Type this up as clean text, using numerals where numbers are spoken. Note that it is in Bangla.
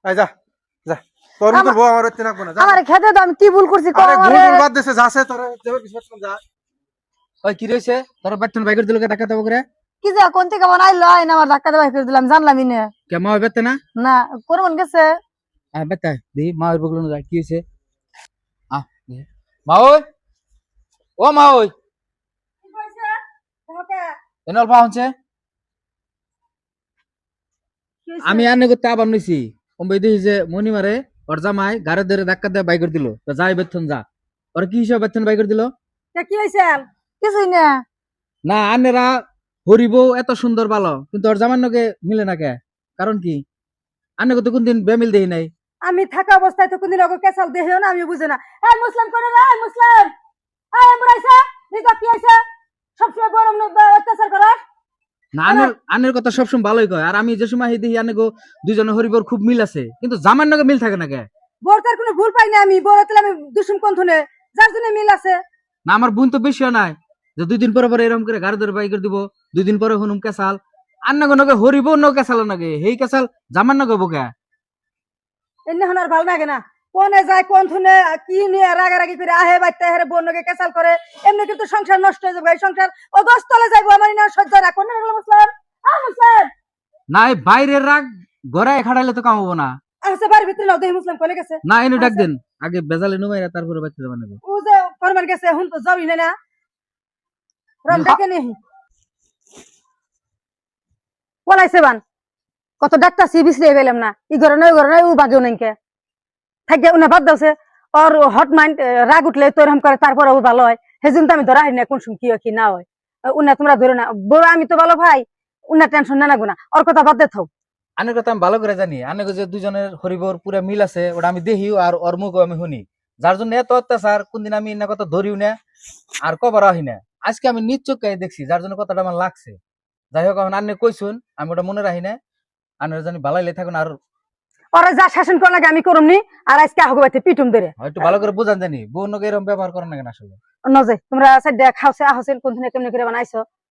আই যা যা তোর মত বউ আমার হচ্ছে না কোন যা আমারে খেতে দাও, আমি কি ভুল করছি কও আরে আমারে। ভুল বাদ দেছে যাছে তোর যাবে বিশ্বাস কর যা ওই কি রইছে তোর বেতন বাইর করে দিল কে টাকা দেবো করে কি যা কোন থেকে বানাইলো আইন আমার ধাক্কা দেওয়া করে দিলাম, জানলামই না। কে মা বেতে না না করমন গেছে। বেতা দি মা ওর বগল না কি হইছে আ মা ওই ও মা ওই কি কইছে তোমাকে? এনল পাউছে আমি আনে করতে আবার নইছি কমবে দেখি যে মনি মারে ওর জামাই গাড়ি ধরে ধাক্কা দিয়ে বাই করে দিল তো যাই বেতন যা ওর কি হিসাবে বেতন বাই করে দিল কি হইছে? কিছুই না। না আনেরা হরিব এত সুন্দর ভালো কিন্তু ওর জামার নকে মিলে না কে কারণ কি আনে তো কোনদিন বেমিল দেই নাই আমি থাকা অবস্থায় তো কোনদিন ওকে কেসাল দেখিও না, আমি বুঝে না। এই মুসলিম করে রে, এই মুসলিম, এই আমরাইছে দিদা কি হইছে? সবসময় গরম অত্যাচার করে। না আনের কথা সবসময় ভালোই কয় আর আমি যে সময় দেখি আনে গো দুইজনে হরিবর খুব মিল আছে কিন্তু জামার নকে মিল থাকে না কে বোরতার কোনো ভুল পাই না, আমি বোরতালে আমি দুশ্মন কোন থনে যার জন্য মিল আছে। না আমার বোন তো বেশিও নাই যে 2 দিন পরে পরে এরকম করে গাড়ি ধরে বাই করে দিব 2 দিন পরে হুনুম কেসাল আন্না নকে হরিব ন কেসাল নাকি হেই কেসাল জামার নকে বকে এনে হনার ভাল লাগে না। কোনে যায় কোন থনে কি নিয়ে রাগারাগি করে আহে বাইতে হেরে বোনকে কেসাল করে, এমনি কিন্তু সংসার নষ্ট হয়ে যাবে। এই সংসার ও দশতলে যাইবো, আমার না সহ্য রাখো না। মুসলিম আ মুসলিম না এই বাইরের রাগ ঘরে খাড়াইলে তো কামাবো না আছে বাড়ির ভিতরে নাও দেখি মুসলিম কোনে গেছে। না এনে ডাক দেন আগে বেজালে নুমাইরা তারপরে বাইতে যাবেন নাকি ও যে ফরমান গেছে হুন তো যাবি না। রম ডাকে নি পলাইছে বান কত ডাক্তার সি বিছরে পেলাম না। ই ঘরে নয় ঘরে নয় ও বাগেও নাইকে থাকে উনা বাদ দাওছে। ওর হট মাইন্ড রাগ উঠলে তোর হাম করে তারপর ও ভালো হয়। সেজন্য তো আমি ধরা হই না কোন সময় কি হয় কি না হয়। উনা তোমরা ধরো না বড়, আমি তো ভালো ভাই, উনা টেনশন না নাগো না, ওর কথা বাদ দে থাও। আনের কথা আমি ভালো করে জানি আনে যে দুজনের হরিবর পুরা মিল আছে ওটা আমি দেখিও আর ওর মুখও আমি শুনি যার জন্য এত অত্যাচার কোনদিন আমি না কথা ধরিও না আর কবার আহি না আজকে আমি নিজ চোখে দেখছি যার জন্য কথাটা আমার লাগছে। যাই হোক এখন আন্নে কইছুন আমি ওটা মনে রাখি না আনের জানি ভালাইলে থাকুন আর ওরা যা শাসন করা লাগে আমি করুমনি। আর আজকে আহগো বাইতে পিটুম ধরে একটু ভালো করে বুঝান জানি বোন এরকম ব্যবহার করেন না কেন আসলে নজে তোমরা সাইডে খাওছে আহছেন কোন দিনে কেমনে করে বানাইছো।